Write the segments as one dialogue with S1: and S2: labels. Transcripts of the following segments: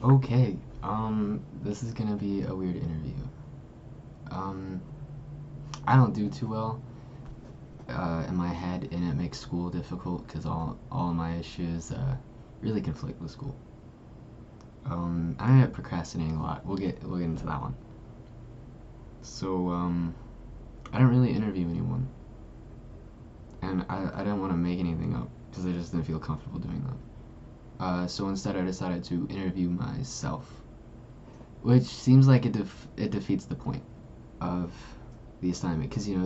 S1: Okay, this is gonna be a weird interview. Um, I don't do too well in my head, and it makes school difficult because all of my issues really conflict with school. I end up procrastinating a lot. We'll get into that one. So, I don't really interview anyone, and I didn't want to make anything up because I just didn't feel comfortable doing that. So instead, I decided to interview myself, which seems like it defeats the point of the assignment because it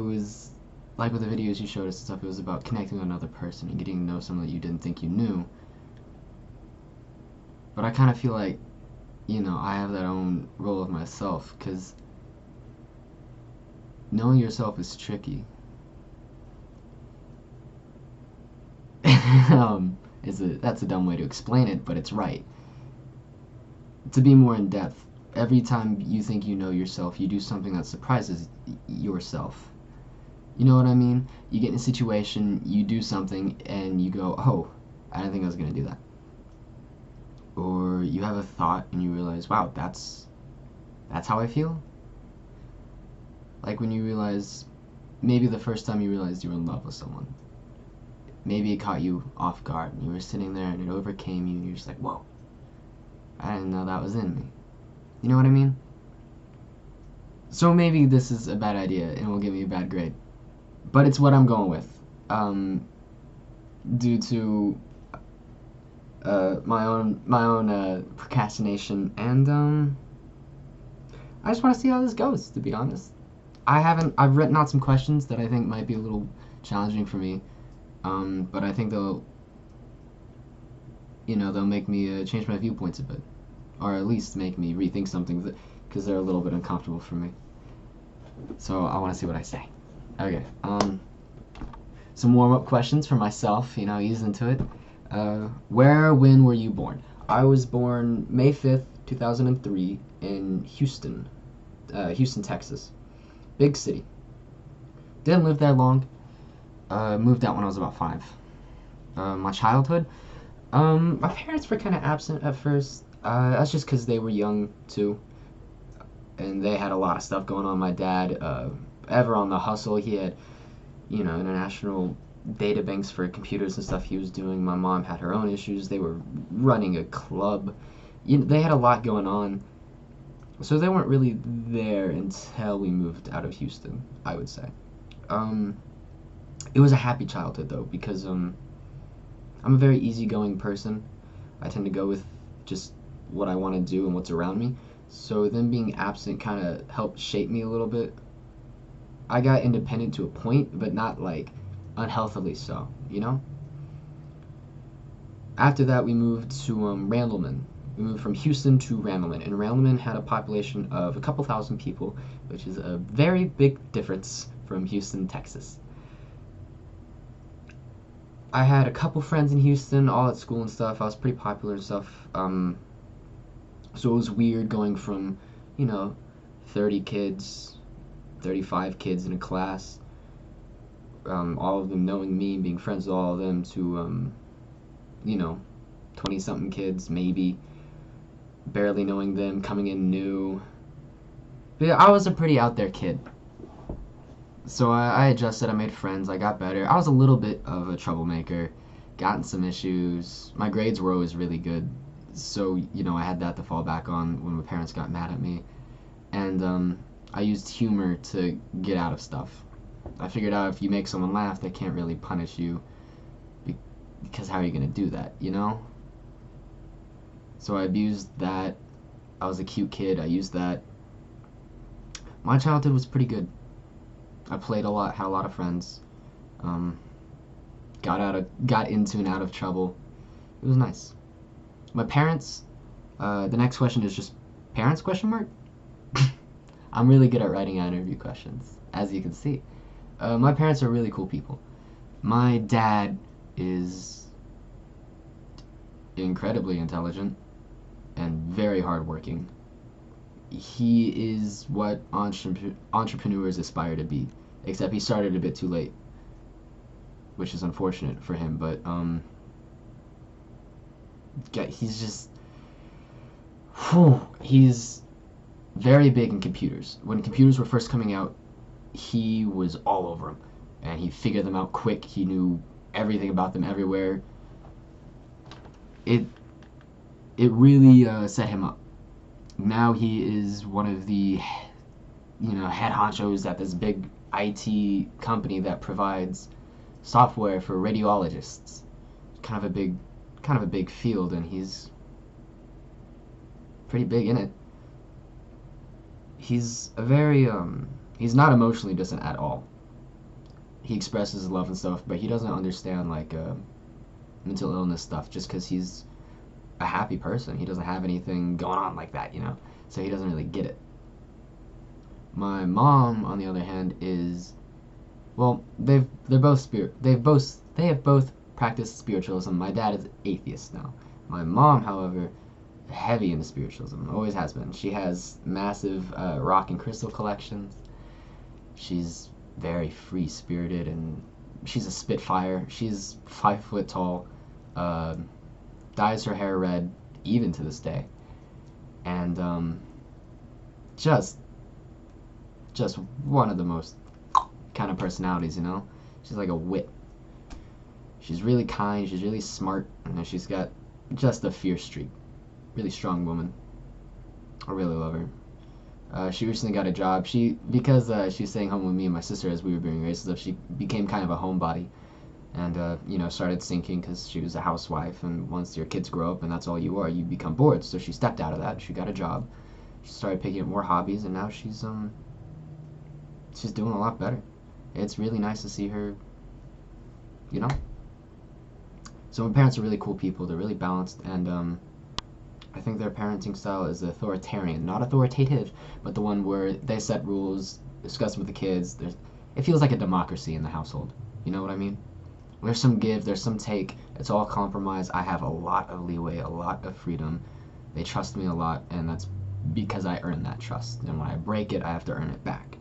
S1: was like with the videos you showed us and stuff. It was about connecting with another person and getting to know someone that you didn't think you knew. But I kind of feel like I have that own role of myself because knowing yourself is tricky. That's a dumb way to explain it, but it's right. To be more in depth, every time you think you know yourself, you do something that surprises yourself. You know what I mean? You get in a situation, you do something, and you go, "Oh, I didn't think I was gonna do that." Or you have a thought and you realize, "Wow, that's how I feel." Like when you realize, maybe the first time you realized you were in love with someone. Maybe it caught you off guard and you were sitting there and it overcame you and you're just like, "Whoa, I didn't know that was in me." You know what I mean? So maybe this is a bad idea and will give me a bad grade. But it's what I'm going with. Um, Due to my own procrastination, and I just want to see how this goes. To be honest, I've written out some questions that I think might be a little challenging for me, but I think they'll make me change my viewpoints a bit, or at least make me rethink something because they're a little bit uncomfortable for me. So I want to see what I say. Okay. Some warm up questions for myself. Ease into it. Where, when were you born? I was born May 5th, 2003, in Houston, Texas. Big city. Didn't live there long. Moved out when I was about 5. My childhood. My parents were kind of absent at first. That's just because they were young too, and they had a lot of stuff going on. My dad, ever on the hustle, he had international data banks for computers and stuff he was doing. My mom had her own issues. They were running a club. They had a lot going on. So they weren't really there until we moved out of Houston, I would say. Um, it was a happy childhood though because I'm a very easygoing person. I tend to go with just what I want to do and what's around me. So them being absent kind of helped shape me a little bit. I got independent to a point, but not like unhealthily so, you know? After that, we moved to Randleman. We moved from Houston to Randleman, and Randleman had a population of a couple thousand people, which is a very big difference from Houston, Texas. I had a couple friends in Houston, all at school and stuff. I was pretty popular and stuff. So it was weird going from, you know, 30 kids, 35 kids in a class, all of them knowing me, being friends with all of them, to, you know, 20 something kids, maybe, barely knowing them, coming in new. But yeah, I was a pretty out there kid. So I adjusted, I made friends, I got better. I was a little bit of a troublemaker, got in some issues. My grades were always really good, so I had that to fall back on when my parents got mad at me. And I used humor to get out of stuff. I figured out if you make someone laugh, they can't really punish you because how are you gonna do that, you know? So I abused that. I was a cute kid. I used that. My childhood was pretty good. I played a lot, had a lot of friends. Um, got into and out of trouble. It was nice. My parents. The next question is just parents question mark. I'm really good at writing out interview questions, as you can see. My parents are really cool people. My dad is incredibly intelligent and very hardworking. He is what entrepreneurs aspire to be, except he started a bit too late, which is unfortunate for him. But He's just, whew, he's very big in computers. When computers were first coming out, he was all over them, and he figured them out quick. He knew everything about them everywhere. It it really set him up. Now he is one of the head honchos at this big IT company that provides software for radiologists. Kind of a big field, and he's pretty big in it. He's a very he's not emotionally distant at all. He expresses love and stuff, but he doesn't understand like mental illness stuff just because he's a happy person. He doesn't have anything going on like that. So he doesn't really get it. My mom, on the other hand, is, well, they have both practiced spiritualism. My dad is atheist now. My mom, however, heavy into spiritualism, always has been. She has massive rock and crystal collections. She's very free spirited, and she's a spitfire. She's 5 foot tall, dyes her hair red even to this day, and just one of the most kind of personalities. She's like a wit. She's really kind, she's really smart, and she's got just a fierce streak. Really strong woman. I really love her. She recently got a job. Because she's staying home with me and my sister as we were being raised, so she became kind of a homebody, and started sinking because she was a housewife. And once your kids grow up and that's all you are, you become bored. So she stepped out of that. She got a job. She started picking up more hobbies, and now she's doing a lot better. It's really nice to see her. So my parents are really cool people. They're really balanced, and I think their parenting style is authoritarian, not authoritative, but the one where they set rules, discuss them with the kids. It feels like a democracy in the household. You know what I mean? There's some give, there's some take. It's all compromise. I have a lot of leeway, a lot of freedom. They trust me a lot, and that's because I earn that trust. And when I break it, I have to earn it back.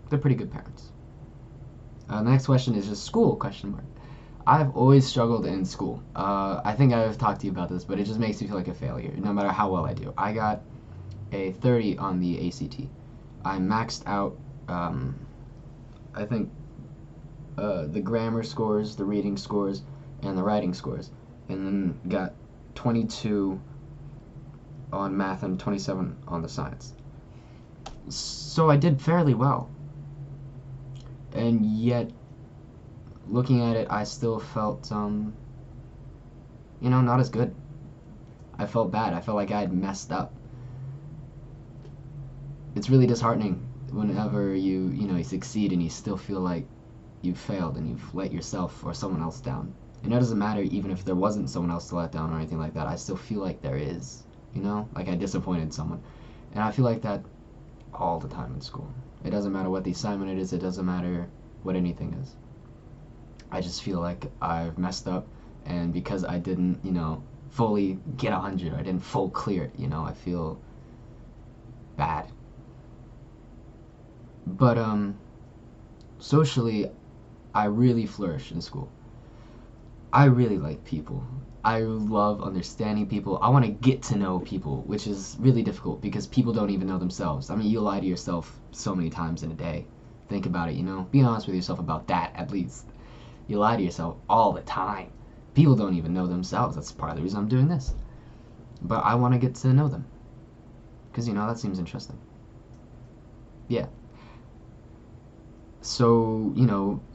S1: They're pretty good parents. The next question is just school, question mark. I've always struggled in school. I think I've talked to you about this, but it just makes me feel like a failure, no matter how well I do. I got a 30 on the ACT. I maxed out, I think, the grammar scores, the reading scores, and the writing scores, and then got 22 on math and 27 on the science. So I did fairly well. And yet, looking at it, I still felt, not as good. I felt bad. I felt like I had messed up. It's really disheartening whenever you succeed and you still feel like you've failed and you've let yourself or someone else down. And it doesn't matter even if there wasn't someone else to let down or anything like that. I still feel like there is, like I disappointed someone. And I feel like that all the time in school. It doesn't matter what the assignment it is. It doesn't matter what anything is. I just feel like I've messed up, and because I didn't, fully get 100, I didn't full clear it, I feel bad. But, socially, I really flourish in school. I really like people. I love understanding people. I want to get to know people, which is really difficult because people don't even know themselves. I mean, you lie to yourself so many times in a day. Think about it, Be honest with yourself about that, at least. You lie to yourself all the time. People don't even know themselves. That's part of the reason I'm doing this. But I want to get to know them. Because, that seems interesting. Yeah. So,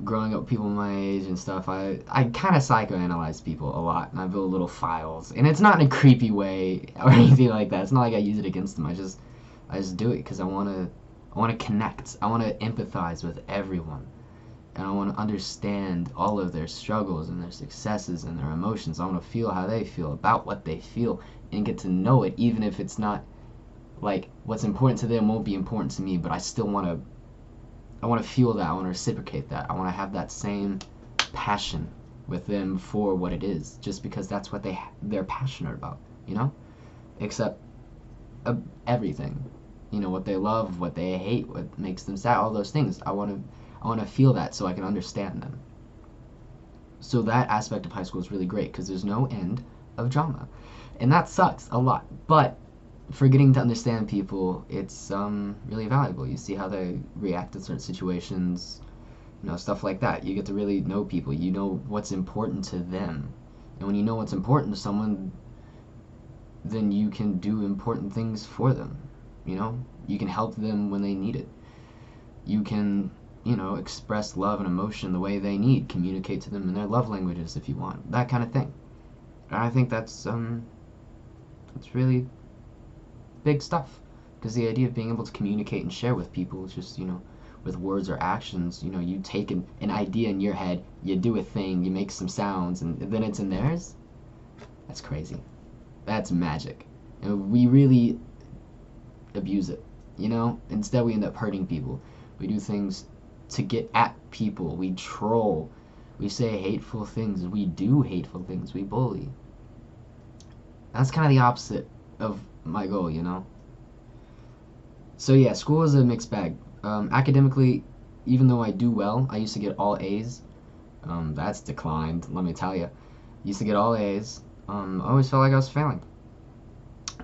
S1: growing up with people my age and stuff, I kind of psychoanalyze people a lot, and I build little files. And it's not in a creepy way or anything like that. It's not like I use it against them. I just do it because I want to connect. I want to empathize with everyone. And I want to understand all of their struggles and their successes and their emotions. I want to feel how they feel about what they feel and get to know it, even if it's not like what's important to them won't be important to me, but I still want to feel that. I want to reciprocate that. I want to have that same passion with them for what it is, just because that's what they're passionate about, Except everything, what they love, what they hate, what makes them sad, all those things. I want to feel that so I can understand them. So that aspect of high school is really great because there's no end of drama, and that sucks a lot. But for getting to understand people, it's really valuable. You see how they react to certain situations, stuff like that. You get to really know people. You know what's important to them, and when you know what's important to someone, then you can do important things for them. You can help them when they need it. You can express love and emotion the way they need, communicate to them in their love languages if you want, that kind of thing. And I think that's really big stuff, because the idea of being able to communicate and share with people is just with words or actions. You take an idea in your head, you do a thing, you make some sounds, and then it's in theirs. That's crazy. That's magic, and we really abuse it. Instead we end up hurting people. We do things to get at people. We troll. We say hateful things. We do hateful things. We bully. That's kind of the opposite of my goal. So yeah, school is a mixed bag. Academically, even though I do well, I used to get all A's. That's declined, let me tell you. Used to get all A's. I always felt like I was failing,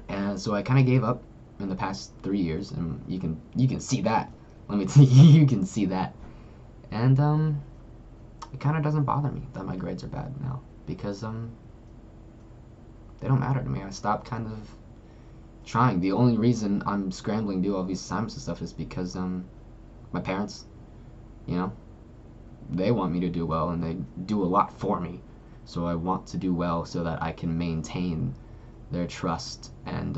S1: and so I kind of gave up in the past 3 years, and you can see that. Let me tell you, you can see that. And it kind of doesn't bother me that my grades are bad now, because they don't matter to me. I stopped kind of trying. The only reason I'm scrambling to do all these assignments and stuff is because my parents, they want me to do well, and they do a lot for me. So I want to do well so that I can maintain their trust and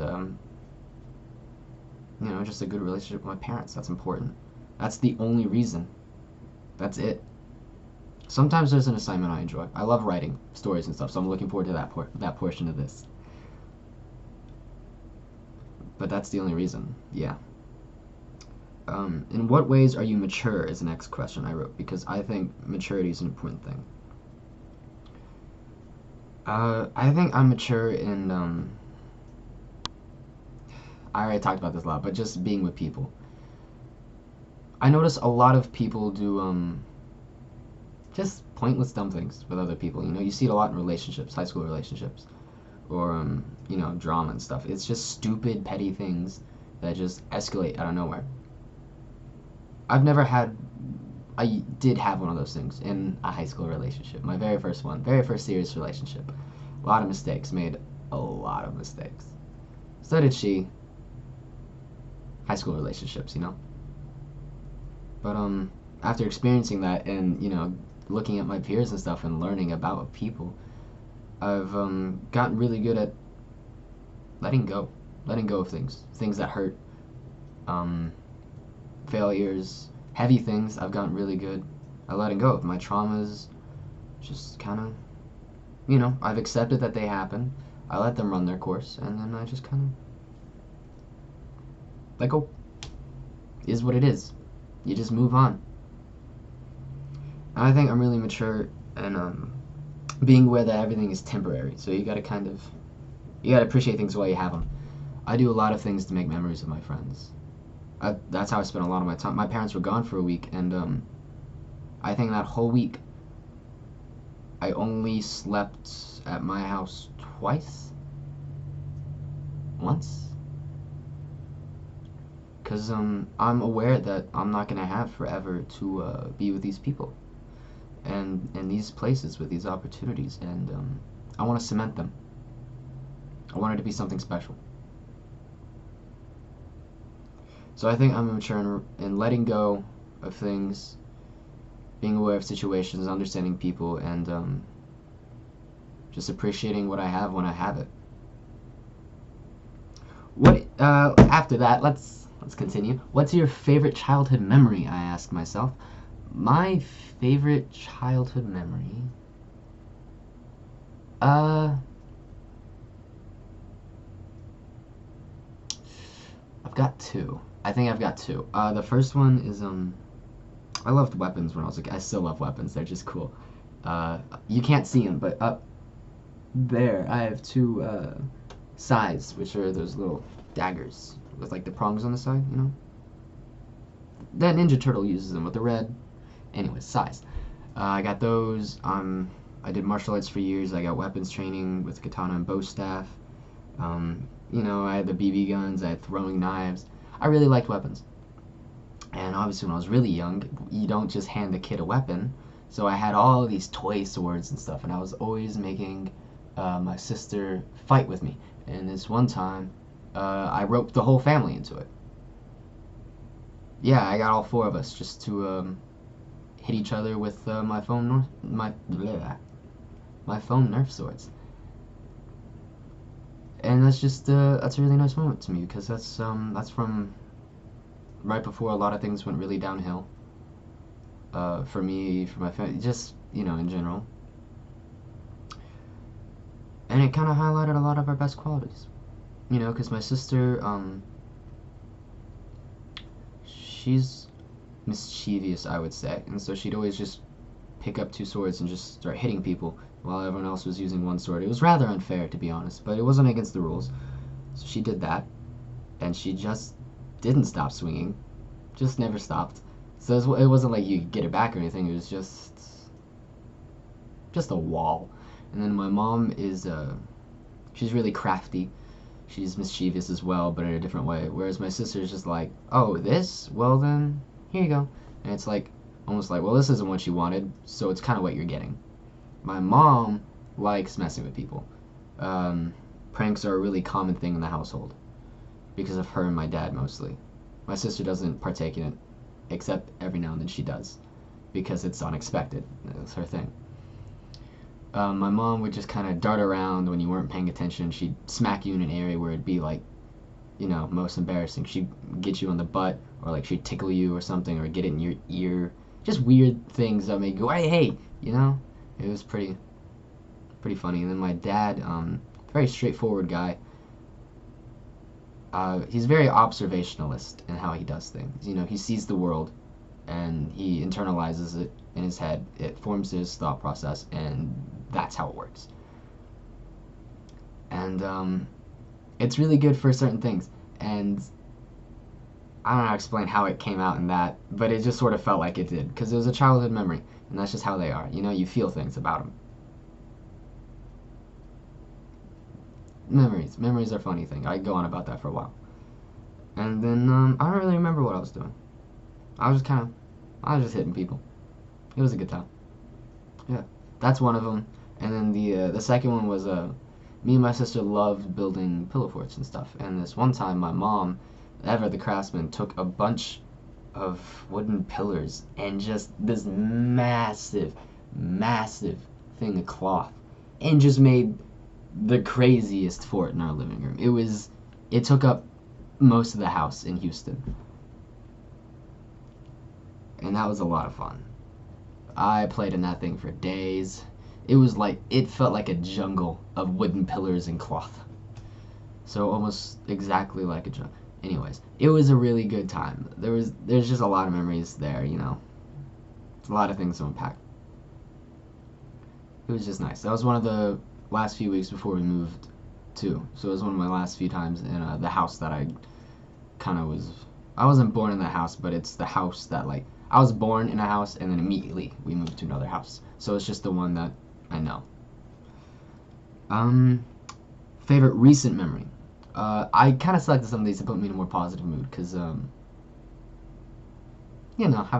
S1: just a good relationship with my parents. That's important. That's the only reason. That's it. Sometimes there's an assignment I enjoy. I love writing stories and stuff, so I'm looking forward to that portion of this. But that's the only reason. Yeah. In what ways are you mature is the next question I wrote, because I think maturity is an important thing. I think I'm mature in I already talked about this a lot, but just being with people. I notice a lot of people do just pointless dumb things with other people. You see it a lot in relationships, high school relationships, or drama and stuff. It's just stupid, petty things that just escalate out of nowhere. I did have one of those things in a high school relationship, my very first one, very first serious relationship. A lot of mistakes, made a lot of mistakes. So did she. High school relationships. But after experiencing that, and looking at my peers and stuff and learning about people, I've gotten really good at letting go of things that hurt, failures, heavy things. I've gotten really good at letting go of my traumas. Just kind of, I've accepted that they happen. I let them run their course, and then I just kind of let go. Is what it is. You just move on. And I think I'm really mature and being aware that everything is temporary. So you gotta appreciate things while you have them. I do a lot of things to make memories with my friends. That's how I spent a lot of my time. My parents were gone for a week, and I think that whole week I only slept at my house once. Because I'm aware that I'm not going to have forever to be with these people and in these places with these opportunities, and I want to cement them. I want it to be something special. So I think I'm mature in letting go of things, being aware of situations, understanding people, and just appreciating what I have when I have it. After that, let's continue. What's your favorite childhood memory? I asked myself. My favorite childhood memory. I've got two. I think I've got two. The first one is I loved weapons when I was a kid. I still love weapons. They're just cool. You can't see them, but up there I have two scythes, which are those little daggers with like the prongs on the side, That Ninja Turtle uses them with the red. Anyways, scythes. I got those. I'm I did martial arts for years. I got weapons training with katana and bow staff. I had the BB guns. I had throwing knives. I really liked weapons. And obviously, when I was really young, you don't just hand a kid a weapon. So I had all of these toy swords and stuff, and I was always making my sister fight with me. And this one time, I roped the whole family into it. Yeah, I got all four of us just to hit each other with my phone Nerf swords. And that's a really nice moment to me because that's from right before a lot of things went really downhill. For me, for my family, just in general. And it kind of highlighted a lot of our best qualities, because my sister, she's mischievous, I would say, and so she'd always just pick up two swords and just start hitting people while everyone else was using one sword. It was rather unfair, to be honest, but it wasn't against the rules. So she did that, and she just didn't stop swinging, just never stopped. So it wasn't like you could get it back or anything. It was just a wall. And then my mom is she's really crafty. She's mischievous as well, but in a different way. Whereas my sister is just like, oh, this? Well then, here you go. And it's like almost like, well, this isn't what you wanted, so it's kind of what you're getting. My mom likes messing with people. Pranks are a really common thing in the household because of her and my dad mostly. My sister doesn't partake in it, except every now and then she does because it's unexpected. That's her thing. My mom would just kind of dart around when you weren't paying attention. She'd smack you in an area where it'd be like, most embarrassing. She'd get you on the butt, or like she'd tickle you or something, or get it in your ear. Just weird things that make you go, hey. It was pretty funny. And then my dad, very straightforward guy. He's very observationalist in how he does things. He sees the world and he internalizes it in his head. It forms his thought process, and that's how it works. And it's really good for certain things. And I don't know how to explain how it came out in that, but it just sort of felt like it did because it was a childhood memory, and that's just how they are. You feel things about them. Memories are a funny thing. I could go on about that for a while. And then I don't really remember what I was doing. I was just hitting people. It was a good time. Yeah, that's one of them. And then the second one was me and my sister loved building pillow forts and stuff. And this one time, my mom, Ever the craftsman, took a bunch of wooden pillars and just this massive thing of cloth, and just made the craziest fort in our living room. It took up most of the house in Houston. And that was a lot of fun. I played in that thing for days. It felt like a jungle of wooden pillars and cloth. So almost exactly like a jungle. Anyways, it was a really good time. There's just a lot of memories there, It's a lot of things to unpack. It was just nice. That was one of the last few weeks before we moved too. So it was one of my last few times in the house that I wasn't born in that house, but it's the house that I was born in a house and then immediately we moved to another house. So it's just the one that I know. Favorite recent memory. I kind of selected some of these to put me in a more positive mood because, haven't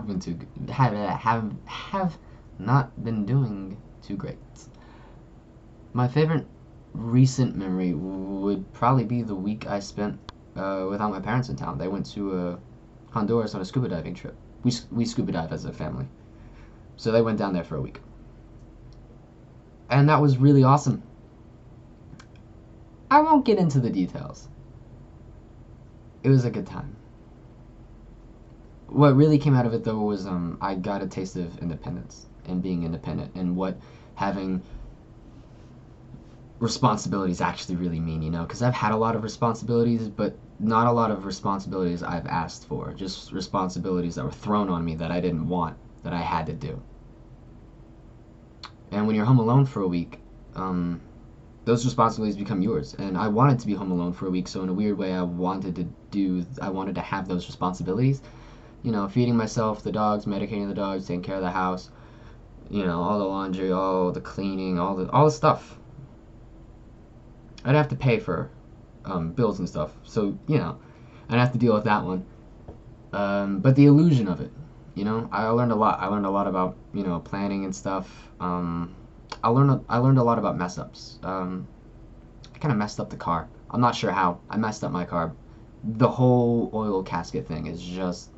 S1: been too good, have not been doing too great. My favorite recent memory would probably be the week I spent without my parents in town. They went to Honduras on a scuba diving trip. We scuba dive as a family, so they went down there for a week, and that was really awesome. I won't get into the details. It was a good time. What really came out of it though was I got a taste of independence and being independent and what having responsibilities actually really mean, because I've had a lot of responsibilities, but not a lot of responsibilities I've asked for. Just responsibilities that were thrown on me that I didn't want, that I had to do. And when you're home alone for a week, those responsibilities become yours. And I wanted to be home alone for a week, so in a weird way I wanted to have those responsibilities. Feeding myself, the dogs, medicating the dogs, taking care of the house, all the laundry, all the cleaning, all the stuff. I'd have to pay for bills and stuff. So, I'd have to deal with that one. But the illusion of it, I learned a lot. I learned a lot about, planning and stuff. I learned a lot about mess ups. I kind of messed up the car. I'm not sure how. I messed up my car. The whole oil casket thing is just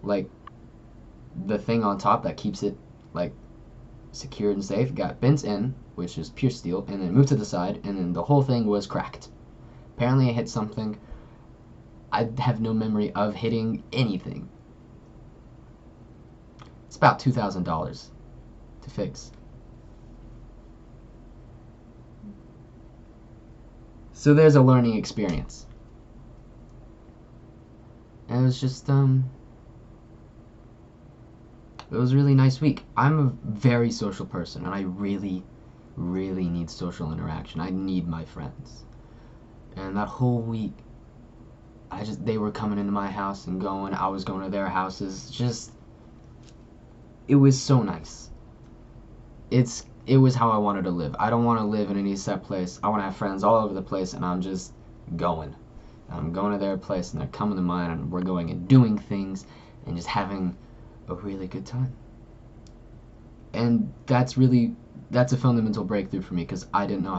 S1: like the thing on top that keeps it like secured and safe got bent in, which is pure steel, and then moved to the side, and then the whole thing was cracked. Apparently, I hit something. I have no memory of hitting anything. It's about $2,000 to fix. So there's a learning experience. And it was just it was a really nice week. I'm a very social person, and I really, really need social interaction. I need my friends. And that whole week, they were coming into my house and going. I was going to their houses. It was so nice. It was how I wanted to live. I don't want to live in any set place. I want to have friends all over the place, and I'm just going. I'm going to their place, and they're coming to mine, and we're going and doing things, and just having a really good time. And that's a fundamental breakthrough for me, because I didn't know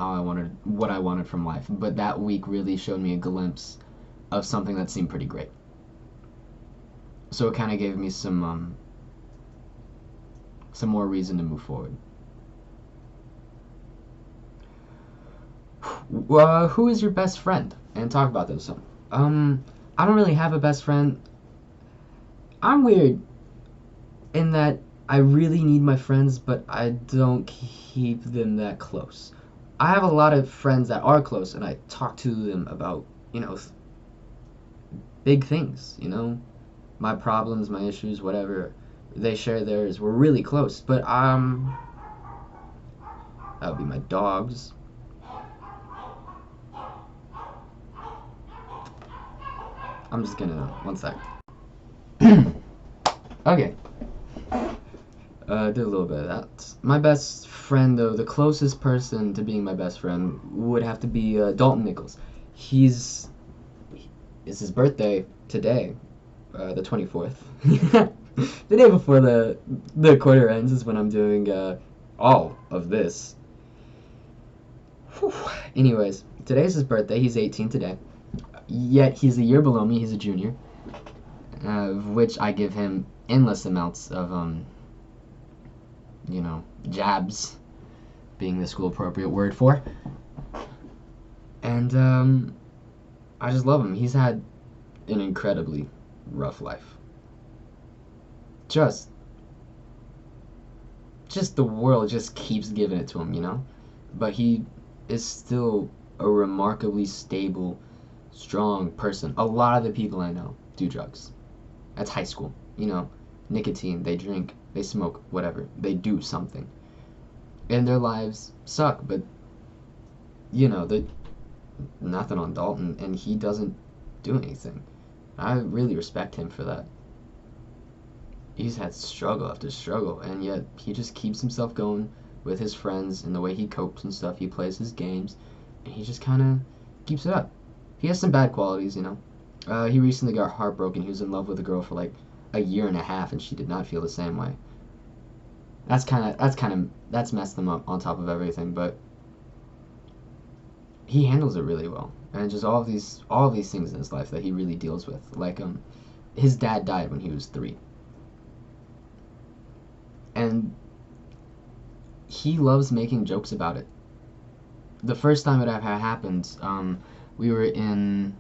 S1: what I wanted from life. But that week really showed me a glimpse of something that seemed pretty great. So it kind of gave me some more reason to move forward. Who is your best friend? And talk about those some. I don't really have a best friend. I'm weird in that I really need my friends, but I don't keep them that close. I have a lot of friends that are close, and I talk to them about, big things, my problems, my issues, whatever. They share theirs. We're really close, but that would be my dogs. I'm just gonna, one sec. Okay. Did a little bit of that. My best friend, though, the closest person to being my best friend would have to be Dalton Nichols. It's his birthday today, the 24th. The day before the quarter ends is when I'm doing all of this. Whew. Anyways, today's his birthday. He's 18 today. Yet he's a year below me. He's a junior, which I give him endless amounts of jabs, being the school appropriate word for. And I just love him. He's had an incredibly rough life. Just the world just keeps giving it to him. But he is still a remarkably stable, strong person. A lot of the people I know do drugs. That's high school. Nicotine, they drink, they smoke, whatever. They do something. And their lives suck, but nothing on Dalton, and he doesn't do anything. I really respect him for that. He's had struggle after struggle, and yet he just keeps himself going with his friends and the way he copes and stuff. He plays his games, and he just kind of keeps it up. He has some bad qualities, He recently got heartbroken. He was in love with a girl for like a year and a half, and she did not feel the same way. That's messed him up on top of everything, but he handles it really well. And just all of these things in his life that he really deals with. Like his dad died when he was 3. And he loves making jokes about it. The first time it ever happened, we were in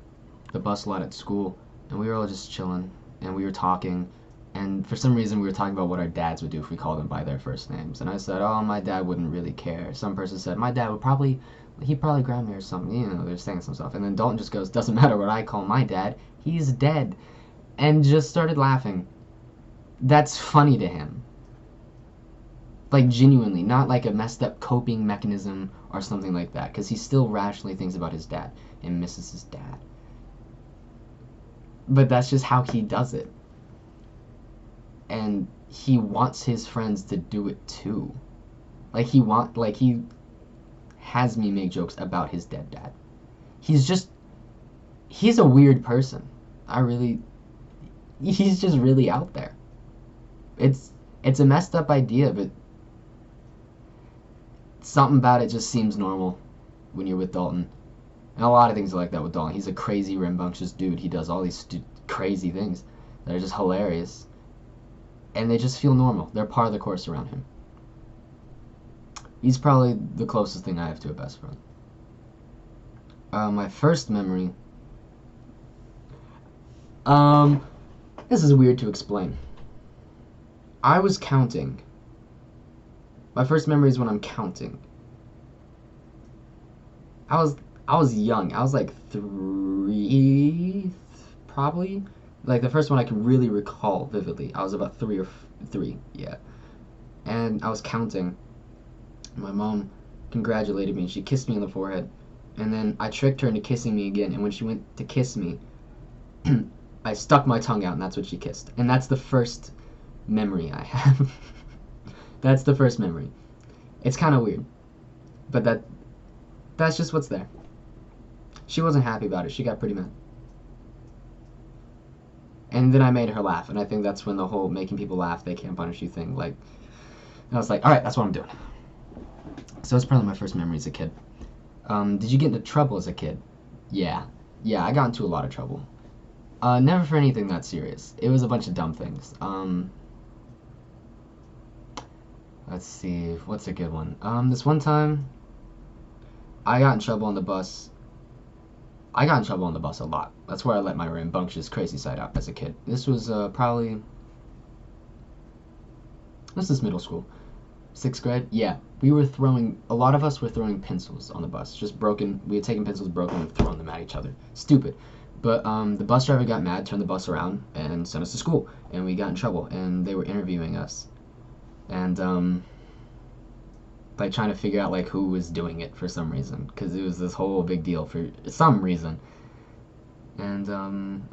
S1: the bus lot at school, and we were all just chilling, and we were talking, and for some reason we were talking about what our dads would do if we called them by their first names. And I said, oh, my dad wouldn't really care. Some person said, my dad he'd probably grab me or something. They're saying some stuff. And then Dalton just goes, doesn't matter what I call my dad, he's dead. And just started laughing. That's funny to him. Like, genuinely, not like a messed up coping mechanism or something like that, because he still rationally thinks about his dad and misses his dad. But that's just how he does it. And he wants his friends to do it too. He has me make jokes about his dead dad. He's just he's a weird person. I really he's just really out there. It's a messed up idea, but something about it just seems normal when you're with Dalton. And a lot of things are like that with Dalton. He's a crazy, rambunctious dude. He does all these crazy things that are just hilarious. And they just feel normal. They're part of the course around him. He's probably the closest thing I have to a best friend. My first memory. This is weird to explain. I was counting. My first memory is when I'm counting. I was young. I was like 3, probably. Like the first one I can really recall vividly. I was about 3, yeah. And I was counting. My mom congratulated me. She kissed me on the forehead. And then I tricked her into kissing me again. And when she went to kiss me, I stuck my tongue out, and that's what she kissed. And that's the first memory I have. That's the first memory. It's kind of weird, but that's just what's there. She wasn't happy about it. She got pretty mad. And then I made her laugh, and I think that's when the whole making people laugh, they can't punish you thing, like, I was like, alright, that's what I'm doing. So that's probably my first memory as a kid. Did you get into trouble as a kid? Yeah. Yeah, I got into a lot of trouble. Never for anything that serious. It was a bunch of dumb things. Let's see, what's a good one? This one time, I got in trouble on the bus. I got in trouble on the bus a lot. That's where I let my rambunctious, crazy side out as a kid. This was this is middle school. 6th grade? Yeah. A lot of us were throwing pencils on the bus. Just broken, we had taken pencils broken and thrown them at each other. Stupid. But the bus driver got mad, turned the bus around, and sent us to school. And we got in trouble, and they were interviewing us. And like trying to figure out like who was doing it for some reason, because it was this whole big deal for some reason. And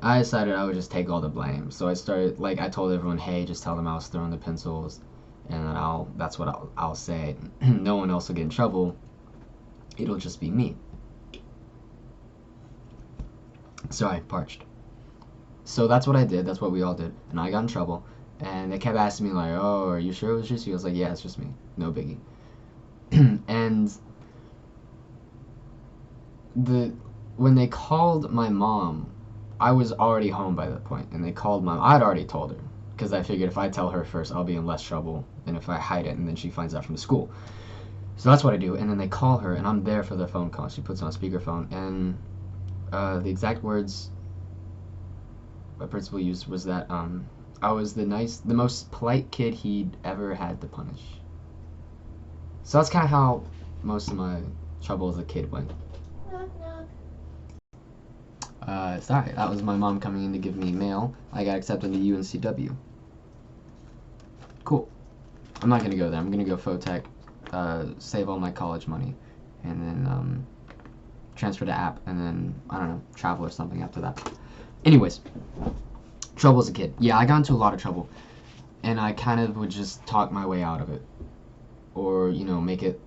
S1: I decided I would just take all the blame. So I told everyone, hey, just tell them I was throwing the pencils, and then that's what I'll say. No one else will get in trouble. It'll just be me. Sorry, parched. So that's what I did. That's what we all did, and I got in trouble. And they kept asking me like, oh, are you sure it was just you? I was like, yeah, it's just me. No biggie. And when they called my mom, I was already home by that point, and they called mom. I'd already told her, because I figured if I tell her first, I'll be in less trouble than if I hide it and then she finds out from the school. So that's what I do. And then they call her, and I'm there for the phone call. She puts on speakerphone, and the exact words my principal used was that I was the most polite kid he'd ever had to punish. So that's kind of how most of my trouble as a kid went.
S2: Knock, knock.
S1: Sorry, that was my mom coming in to give me mail. I got accepted to UNCW. Cool. I'm not gonna go there. I'm gonna go Photech, save all my college money, and then transfer to app, and then I don't know, travel or something after that. Anyways, trouble as a kid. Yeah, I got into a lot of trouble, and I kind of would just talk my way out of it, or make it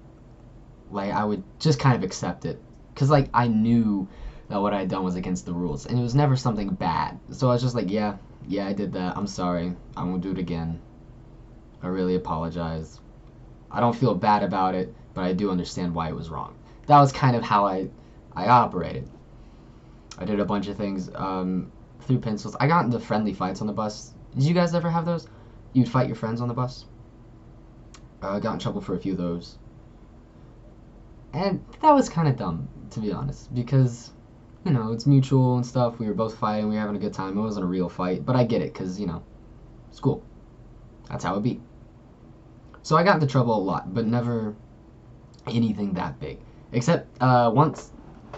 S1: like I would just kind of accept it, because like I knew that what I had done was against the rules, and it was never something bad. So I was just like, yeah, I did that. I'm sorry. I won't do it again. I really apologize. I don't feel bad about it, but I do understand why it was wrong. That was kind of how I operated. I did a bunch of things, threw pencils. I got into friendly fights on the bus. Did you guys ever have those? You'd fight your friends on the bus? I got in trouble for a few of those. And that was kind of dumb, to be honest, because, it's mutual and stuff. We were both fighting. We were having a good time. It wasn't a real fight, but I get it, because, school. That's how it be. So I got into trouble a lot, but never anything that big. Except once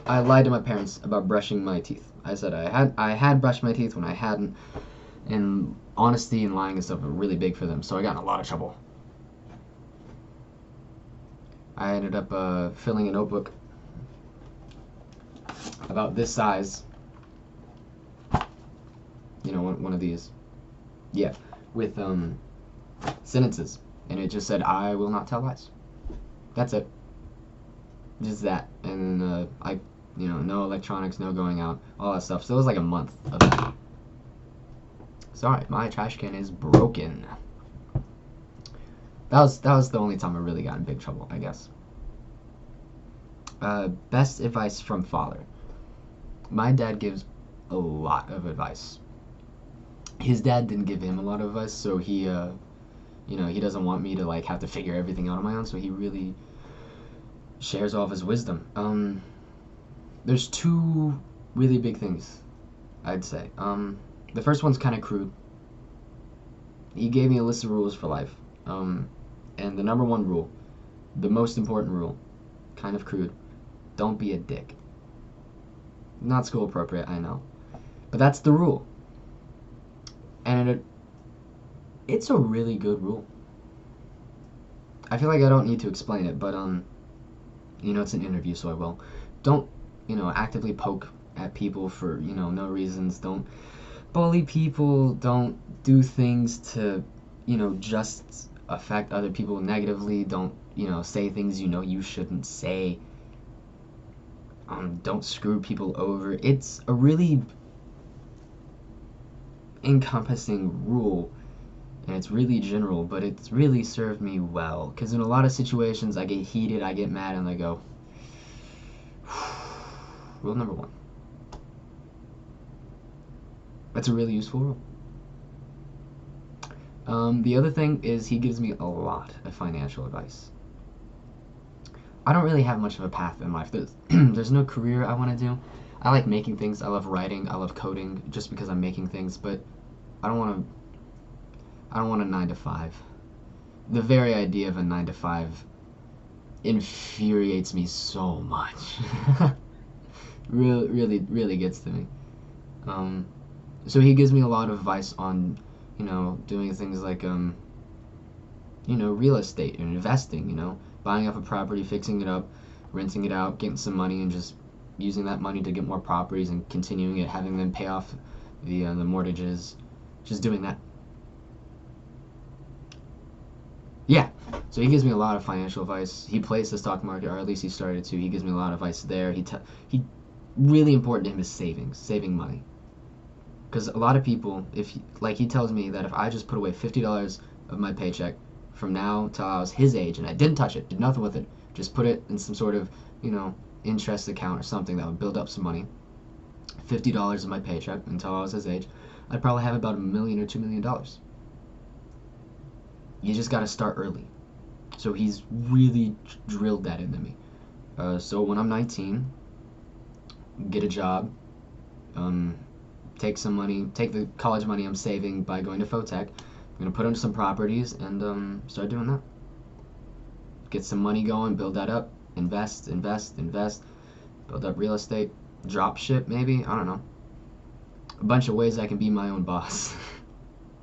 S1: I lied to my parents about brushing my teeth. I said I had brushed my teeth when I hadn't, and honesty and lying and stuff were really big for them, so I got in a lot of trouble. I ended up filling a notebook about this size, one of these, yeah, with sentences, and it just said, "I will not tell lies." That's it. Just that, and no electronics, no going out, all that stuff. So it was like a month of that. Sorry, my trash can is broken. That was the only time I really got in big trouble, I guess. Best advice from father. My dad gives a lot of advice. His dad didn't give him a lot of advice, so he he doesn't want me to like have to figure everything out on my own, so he really shares all of his wisdom. There's two really big things, I'd say. The first one's kind of crude. He gave me a list of rules for life. And the number one rule, the most important rule, kind of crude, don't be a dick. Not school appropriate, I know. But that's the rule. And it's a really good rule. I feel like I don't need to explain it, but it's an interview, so I will. Don't, actively poke at people for, no reasons. Don't bully people. Don't do things to, just affect other people negatively. Don't, say things you shouldn't say. Don't screw people over. It's a really encompassing rule, and it's really general, but it's really served me well, because in a lot of situations I get heated, I get mad, and I go, rule number one. That's a really useful rule. The other thing is he gives me a lot of financial advice. I don't really have much of a path in life. There's no career I want to do. I like making things. I love writing. I love coding just because I'm making things, but I don't want a 9 to 5. The very idea of a 9 to 5 infuriates me so much. Really gets to me. So he gives me a lot of advice on, doing things like, real estate and investing, buying up a property, fixing it up, renting it out, getting some money, and just using that money to get more properties and continuing it, having them pay off the mortgages, just doing that. Yeah, so he gives me a lot of financial advice. He plays the stock market, or at least he started to. He gives me a lot of advice there. He really important to him is saving money. Because a lot of people, he tells me that if I just put away $50 of my paycheck from now till I was his age, and I didn't touch it, did nothing with it, just put it in some sort of, interest account or something that would build up some money, $50 of my paycheck until I was his age, I'd probably have about $1 million or $2 million. You just got to start early. So he's really drilled that into me. So when I'm 19, get a job, take some money, take the college money I'm saving by going to Photech. I'm going to put into some properties and start doing that. Get some money going, build that up, invest, build up real estate, drop ship maybe, I don't know. A bunch of ways I can be my own boss.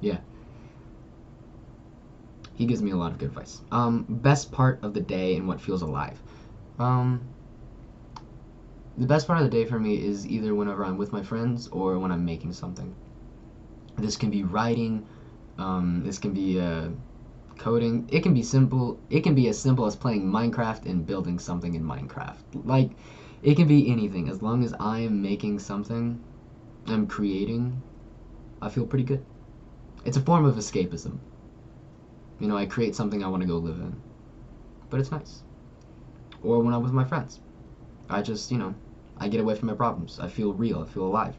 S1: Yeah. He gives me a lot of good advice. Best part of the day and what feels alive. The best part of the day for me is either whenever I'm with my friends or when I'm making something. This can be writing, this can be coding. It can be simple. It can be as simple as playing Minecraft and building something in Minecraft. Like, it can be anything. As long as I am making something, I'm creating, I feel pretty good. It's a form of escapism. I create something I want to go live in. But it's nice. Or when I'm with my friends. I just, I get away from my problems. I feel real. I feel alive.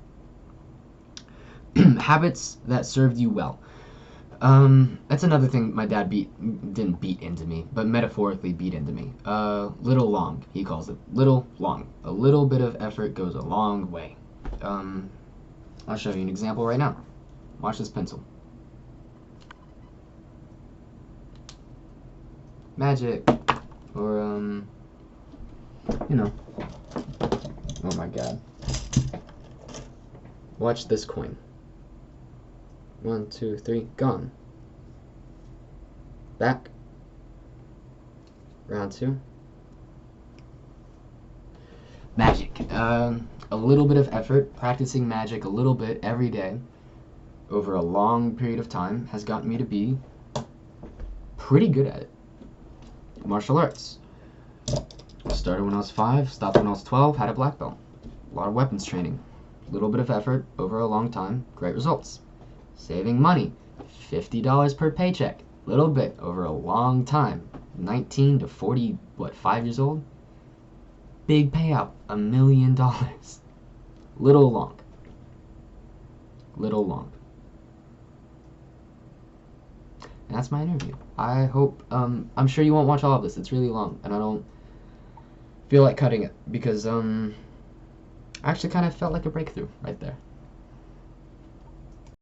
S1: Habits that served you well. That's another thing my dad didn't beat into me, but metaphorically beat into me. Little long, he calls it. Little long. A little bit of effort goes a long way. I'll show you an example right now. Watch this pencil. Magic. Or, oh my god. Watch this coin. 1, 2, 3, gone. Back. Round 2. Magic. A little bit of effort, practicing magic a little bit every day over a long period of time has gotten me to be pretty good at it. Martial arts. Started when I was 5, stopped when I was 12, had a black belt. A lot of weapons training. Little bit of effort over a long time, great results. Saving money, $50 per paycheck. Little bit over a long time. 19 to 40, 5 years old? Big payout, $1 million. Little long. Little long. And that's my interview. I hope, I'm sure you won't watch all of this. It's really long, and I don't feel like cutting it because, I actually kind of felt like a breakthrough right there.